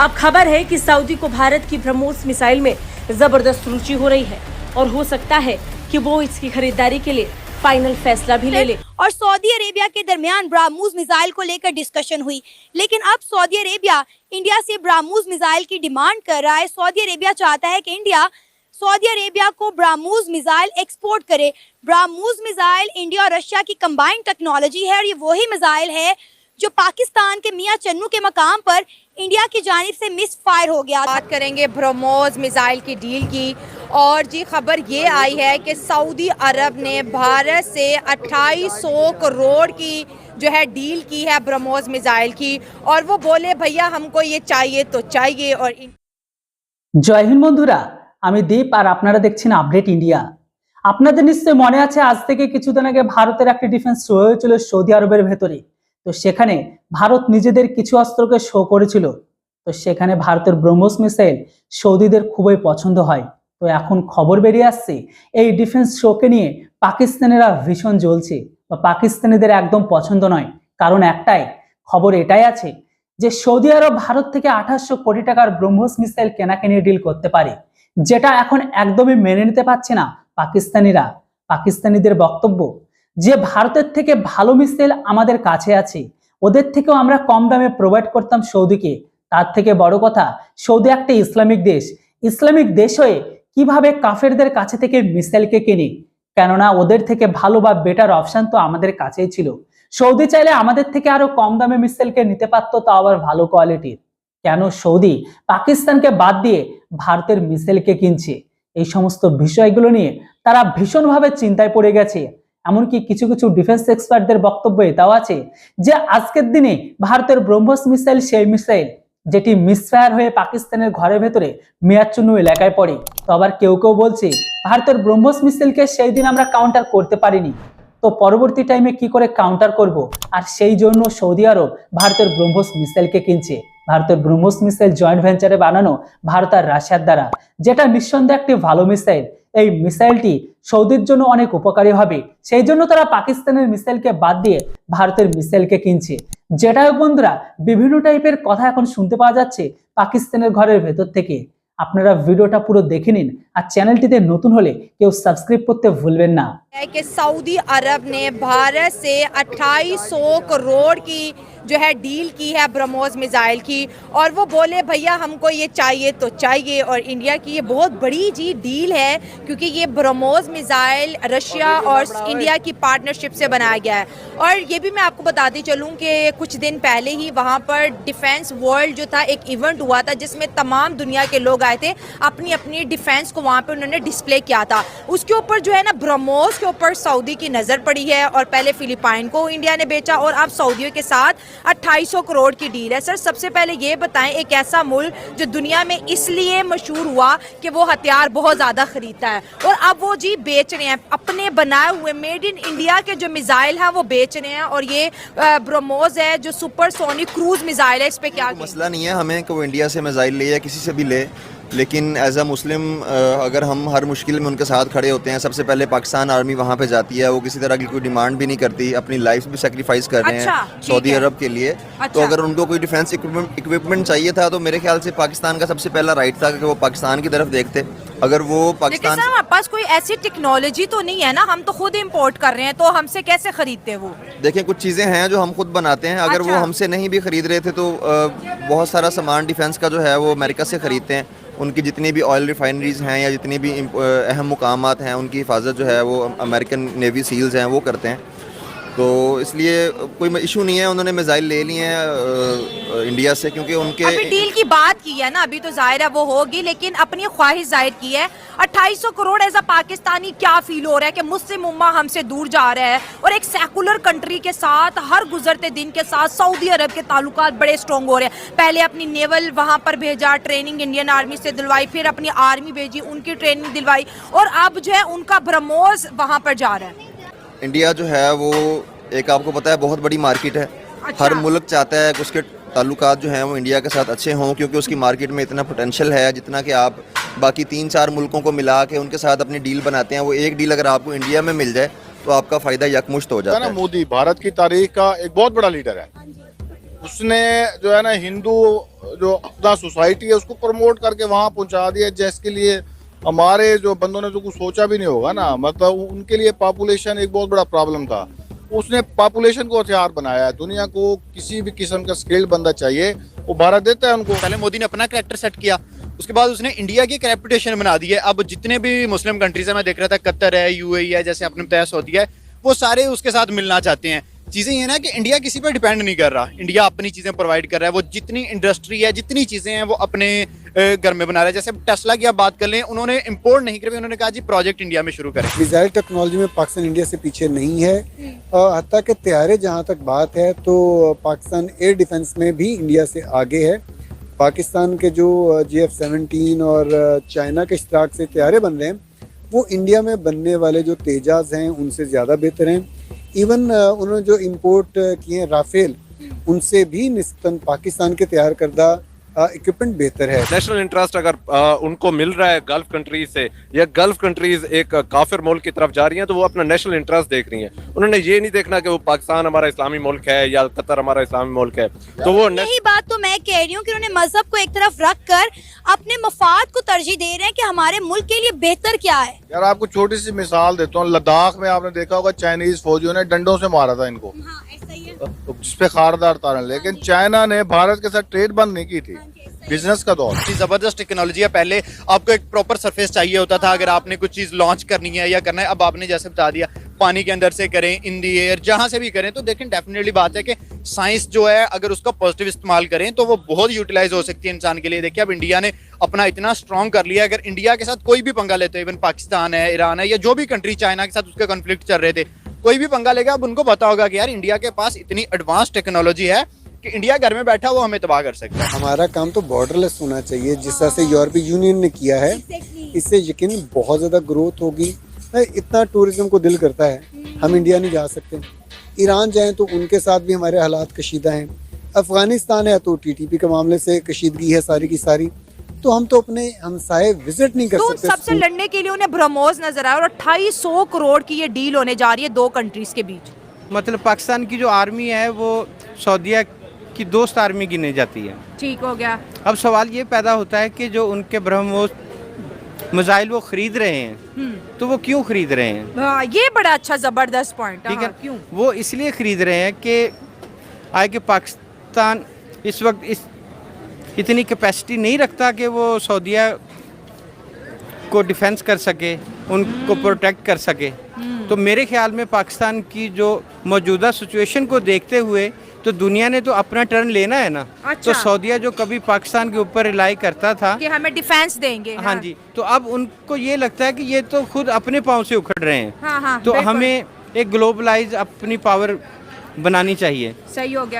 अब खबर है कि सऊदी को भारत की ब्रह्मोस मिसाइल में जबरदस्त रुचि हो रही है और हो सकता है कि वो इसकी खरीदारी के लिए फाइनल फैसला भी ले ले। और सऊदी अरेबिया के दरमियान ब्रह्मोस मिसाइल को लेकर डिस्कशन हुई, लेकिन अब सऊदी अरेबिया इंडिया से ब्रह्मोस मिसाइल की डिमांड कर रहा है। सऊदी अरेबिया चाहता है कि इंडिया सऊदी अरेबिया को ब्रह्मोस मिसाइल एक्सपोर्ट करे। ब्रह्मोस मिसाइल इंडिया और रशिया की कंबाइंड टेक्नोलॉजी है और ये वही मिसाइल है जो पाकिस्तान के मियां चन्नू के मकाम पर इंडिया की जानिब से मिस फायर हो गया। बात करेंगे ब्रह्मोस मिसाइल की डील की, और जी खबर ये आई है कि सऊदी अरब ने भारत से 2800 करोड़ की जो है डील की है ब्रह्मोस मिसाइल की, और वो बोले भैया हमको ये चाहिए तो चाहिए। और জয় হিন্দ বন্ধুরা, আমি দীপ আর আপনারা দেখছেন আপডেট ইন্ডিয়া। আপনাদের নিশ্চয়ই মনে আছে আজ থেকে কিছুদিন আগে ভারতের একটা ডিফেন্স শো হয়েছিল সৌদি আরবের ভেতরে। তো সেখানে ভারত নিজেদের কিছু অস্ত্রকে শো করেছিল। তো সেখানে ভারতের ব্রহ্মোস মিসাইল সৌদিদের খুবই পছন্দ হয়। তো এখন খবর বেরিয়ে আসছে এই ডিফেন্স শোকে নিয়ে পাকিস্তানিরা ভীষণ জ্বলছে বা পাকিস্তানিদের একদম পছন্দ নয়। কারণ একটাই খবর এটাই আছে যে সৌদি আরব ভারত থেকে 2800 কোটি টাকার ব্রহ্মোস মিসাইল কেনাকানি ডিল করতে পারে, যেটা এখন একদমই মেনে নিতে পারছে না পাকিস্তানিরা। পাকিস্তানিদের বক্তব্য যে ভারতের থেকে ভালো মিসাইল আমাদের কাছে আছে, ওদের থেকেও আমরা কম দামে প্রোভাইড করতাম সৌদিকে। তার থেকে বড় কথা, সৌদি একটা ইসলামিক দেশ, ইসলামিক দেশ হয়ে কিভাবে কাফেরদের কাছে থেকে মিসাইলকে কেনে? কেননা ওদের থেকে ভালো বা বেটার অপশন তো আমাদের কাছেই ছিল। সৌদি চাইলে আমাদের থেকে আরো কম দামে মিসাইলকে নিতে পারতো, তাও আবার ভালো কোয়ালিটির। কেন সৌদি পাকিস্তানকে বাদ দিয়ে ভারতের মিসাইলকে কিনছে? এই সমস্ত বিষয়গুলো নিয়ে তারা ভীষণভাবে চিন্তায় পড়ে গেছে। এমনকি কিছু কিছু ডিফেন্স এক্সপার্টদের বক্তব্য এটাও আছে যে আজকের দিনে ভারতের ব্রহ্মোস মিসাইল সেই মিসাইল যেটি মিসফায়ার হয়ে পাকিস্তানের ঘরের ভেতরে মিয়াচুন্নু এলাকায় পড়ে। তো আবার কেউ কেউ বলছে ভারতের ব্রহ্মোস মিসাইলকে সেই দিন আমরা কাউন্টার করতে পারিনি, তো পরবর্তী টাইমে কি করে কাউন্টার করব? আর সেই জন্য সৌদি আরব ভারতের ব্রহ্মোস মিসাইলকে কিনছে। ভারতের ব্রহ্মোস মিসাইল জয়েন্ট ভেঞ্চারে বানানো ভারত আর রাশিয়ার দ্বারা, যেটা নিঃসন্দেহে একটি ভালো মিসাইল। এই মিসাইলটি সৌদির জন্য অনেক উপকারী হবে, সেই জন্য তারা পাকিস্তানের মিসাইলকে বাদ দিয়ে ভারতের মিসাইলকে কিনছে। যেটা বন্ধুরা বিভিন্ন টাইপের কথা এখন শুনতে পাওয়া যাচ্ছে পাকিস্তানের ঘরের ভেতর থেকে। আপনারা ভিডিওটা পুরো দেখে নিন, আর চ্যানেলটিতে নতুন হলে কেউ সাবস্ক্রাইব করতে ভুলবেন না। कि सऊदी अरब ने भारत से 2800 करोड़ की जो है डील की है ब्रह्मोस मिसाइल की, और वो बोले भैया हमको ये चाहिए तो चाहिए। और इंडिया की ये बहुत बड़ी जी डील है, क्योंकि ये ब्रह्मोस मिसाइल रशिया और इंडिया की पार्टनरशिप से बनाया गया है। और ये भी मैं आपको बताती चलूँ कि कुछ दिन पहले ही वहाँ पर डिफेंस वर्ल्ड जो था एक इवेंट हुआ था, जिसमें तमाम दुनिया के लोग आए थे, अपनी अपनी डिफेंस को वहाँ पर उन्होंने डिस्प्ले किया था। उसके ऊपर जो है ना ब्रह्मोस के ऊपर सऊदी की नजर पड़ी है, और पहले फिलिपाइन को इंडिया ने बेचा और अब सऊदियों के साथ 2800 करोड़ की डील है। सर सबसे पहले ये बताएं, एक ऐसा मुल्क जो दुनिया में इसलिए मशहूर हुआ कि वो हथियार बहुत ज्यादा खरीदता है, और अब वो जी बेच रहे हैं अपने बनाए हुए मेड इन इंडिया के जो मिसाइल हैं वो बेच रहे हैं। और ये ब्रह्मोस है जो सुपरसोनिक क्रूज मिसाइल है, इस पे क्या मसला नहीं है हमें कि वो इंडिया से मिसाइल ले या किसी से भी ले, लेकिन एज अ मुस्लिम अगर हम हर मुश्किल में उनके साथ खड़े होते हैं। सबसे पहले पाकिस्तान आर्मी वहाँ पे जाती है, वो किसी तरह की कोई डिमांड भी नहीं करती, अपनी लाइफ भी सेक्रीफाइस कर रहे हैं सऊदी अरब के लिए। तो अगर उनको कोई डिफेंस इक्विपमेंट चाहिए था तो मेरे ख्याल से पाकिस्तान का सबसे पहला राइट था कि वो पाकिस्तान की तरफ देखते। अगर वो पाकिस्तान, लेकिन हमारे पास कोई ऐसी टेक्नोलॉजी तो नहीं है ना, हम तो खुद इम्पोर्ट कर रहे हैं, तो हमसे कैसे खरीदते वो? देखें कुछ चीज़ें हैं जो हम खुद बनाते हैं। अगर वो हमसे नहीं भी खरीद रहे थे तो बहुत सारा सामान डिफेंस का जो है वो अमेरिका से खरीदते हैं। उनकी जितनी भी ऑयल रिफाइनरीज हैं या जितनी भी अहम मुकामात हैं, उनकी हिफाजत जो है वो अमेरिकन नेवी सील्स हैं वो करते हैं। तो इसलिए कोई इशू नहीं है, उन्होंने मिसाइल ले लिए हैं इंडिया से, क्योंकि उनके अभी डील की बात की है ना, अभी तो जाहिर है वो होगी, लेकिन अपनी ख्वाहिश जाहिर की है। 2800 करोड़ एज अ पाकिस्तानी क्या फील हो रहा है कि मुस्लिम उम्मा हमसे दूर जा रहा है, और एक सेकुलर कंट्री के साथ हर गुजरते दिन के साथ सऊदी अरब के ताल्लुकात बड़े स्ट्रॉन्ग हो रहे हैं। पहले अपनी नेवल वहाँ पर भेजा, ट्रेनिंग इंडियन आर्मी से दिलवाई, फिर अपनी आर्मी भेजी, उनकी ट्रेनिंग दिलवाई, और अब जो है उनका ब्रह्मोस वहाँ पर जा रहा है। इंडिया जो है वो एक आपको पता है बहुत बड़ी मार्केट है। हर मुल्क चाहता है कि उसके ताल्लुकात जो हैं वो इंडिया के साथ अच्छे हों, क्योंकि उसकी मार्केट में इतना पोटेंशियल है, जितना कि आप बाकी 3-4 मुल्कों को मिला के उनके साथ अपनी डील बनाते हैं, वो एक डील अगर आपको इंडिया में मिल जाए तो आपका फ़ायदा यकमुश्त हो जाता है। मोदी भारत की तारीख का एक बहुत बड़ा लीडर है, उसने जो है ना हिंदू जो अपना सोसाइटी है उसको प्रमोट करके वहाँ पहुँचा दिया, जिसके लिए हमारे जो बंदों ने तो कुछ सोचा भी नहीं होगा ना, मतलब उनके लिए पॉपुलेशन एक बहुत बड़ा प्रॉब्लम था। उसने पॉपुलेशन को हथियार बनाया है। दुनिया को किसी भी किस्म का स्किल्ड बंदा चाहिए, वो भारत देता है उनको। पहले मोदी ने अपना कैरेक्टर सेट किया, उसके बाद उसने इंडिया की एक रेपुटेशन बना दी है। अब जितने भी मुस्लिम कंट्रीज है, मैं देख रहा था कतर है, यूएई है, जैसे आपने बताया सऊदी है, वो सारे उसके साथ मिलना चाहते हैं। चीज़ें ये ना कि इंडिया किसी पर डिपेंड नहीं कर रहा, इंडिया अपनी चीज़ें प्रोवाइड कर रहा है। वो जितनी इंडस्ट्री है, जितनी चीज़ें हैं, वो अपने घर में बना रहा है। जैसे टेस्ला की आप बात कर लें, उन्होंने इंपोर्ट नहीं करी, उन्होंने कहा जी प्रोजेक्ट इंडिया में शुरू करें। मिसाइल टेक्नोलॉजी में पाकिस्तान इंडिया से पीछे नहीं है। हत्ता कि तैयारे जहाँ तक बात है तो पाकिस्तान एयर डिफेंस में भी इंडिया से आगे है। पाकिस्तान के जो GF-17 और चाइना के इश्तराक से तैयारे बन रहे हैं, वो इंडिया में बनने वाले जो तेजाज हैं उनसे ज़्यादा बेहतर हैं। इवन उन्होंने जो इंपोर्ट किए हैं राफेल, उनसे भी निस्बतन पाकिस्तान के तैयार करदा इक्विपमेंट बेहतर है। नेशनल इंटरेस्ट अगर उनको मिल रहा है गल्फ कंट्रीज से, या गल्फ कंट्रीज एक काफिर मुल्क की तरफ जा रही हैं, तो वो अपना नेशनल इंटरेस्ट देख रही हैं। उन्होंने ये नहीं देखना कि वो पाकिस्तान हमारा इस्लामी मुल्क है या कतर हमारा इस्लामी मुल्क है। तो वो यही बात तो मैं कह रही हूँ कि उन्होंने मजहब को एक तरफ रख कर अपने मफाद को तरजीह दे रहे हैं कि हमारे मुल्क के लिए बेहतर क्या है। यार आपको छोटी सी मिसाल देता हूँ, लद्दाख में आपने देखा होगा चाइनीज फौजियों ने डंडों से मारा था इनको, जिसपे खारदार तारन। लेकिन चाइना ने भारत के साथ ट्रेड बंद नहीं की थी, बिजनेस का दौर। जबरदस्त टेक्नोलॉजी है। पहले आपको एक प्रॉपर सरफेस चाहिए होता था अगर आपने कुछ चीज लॉन्च करनी है या करना है। अब आपने जैसे बता दिया, पानी के अंदर से करें, इन दी एयर, जहां से भी करें। तो देखें, डेफिनेटली बात है कि साइंस जो है अगर उसका पॉजिटिव इस्तेमाल करें तो वो बहुत यूटिलाइज हो सकती है इंसान के लिए। देखिए अब इंडिया ने अपना इतना स्ट्रॉन्ग कर लिया, अगर इंडिया के साथ कोई भी पंगा लेते हो, इवन पाकिस्तान है, ईरान है, या जो भी कंट्री चाइना के साथ उसके कॉन्फ्लिक्ट चल रहे थे, कोई भी पंगा लेगा, अब उनको पता होगा कि यार इंडिया के पास इतनी एडवांस टेक्नोलॉजी है कि इंडिया घर में बैठा वो हमें तबाह कर सकता है। हमारा काम तो बॉर्डरलेस होना चाहिए, जिस तरह से यूरोपीय यूनियन ने किया है। इससे यकीन बहुत ज़्यादा ग्रोथ होगी। इतना टूरिज्म को दिल करता है, हम इंडिया नहीं जा सकते। ईरान जाएं तो उनके साथ भी हमारे हालात कशीदा हैं। अफगानिस्तान है तो TTP के मामले से कशीदगी है सारी की सारी। तो हम तो अपने हमसाए विजिट नहीं कर तो सकते। सबसे लड़ने के लिए उन्हें ब्रह्मोस नजर आया, और 2800 करोड़ की ये डील होने जा रही है दो कंट्रीज के बीच। मतलब पाकिस्तान की जो आर्मी है वो सऊदीया की दोस्त आर्मी गिनी जाती है। ठीक हो गया। अब सवाल ये पैदा होता है कि जो उनके ब्रह्मोस मिसाइल वो खरीद रहे हैं, तो वो क्यों खरीद रहे हैं? हाँ, ये बड़ा अच्छा जबरदस्त पॉइंट। ठीक है, क्यों? वो इसलिए खरीद रहे हैं कि आए कि पाकिस्तान इस वक्त इतनी कैपेसिटी नहीं रखता कि वो सऊदीया को डिफेंस कर सके, उनको प्रोटेक्ट कर सके। तो मेरे ख्याल में पाकिस्तान की जो मौजूदा सिचुएशन को देखते हुए तो दुनिया ने तो अपना टर्न लेना है ना। अच्छा। तो सऊदीया जो कभी पाकिस्तान के ऊपर रिलाई करता था कि हमें डिफेंस देंगे। हाँ जी, तो अब उनको ये लगता है कि ये तो खुद अपने पाँव से उखड़ रहे हैं। हाँ, तो हमें एक ग्लोबलाइज अपनी पावर बनानी चाहिए। सही हो गया।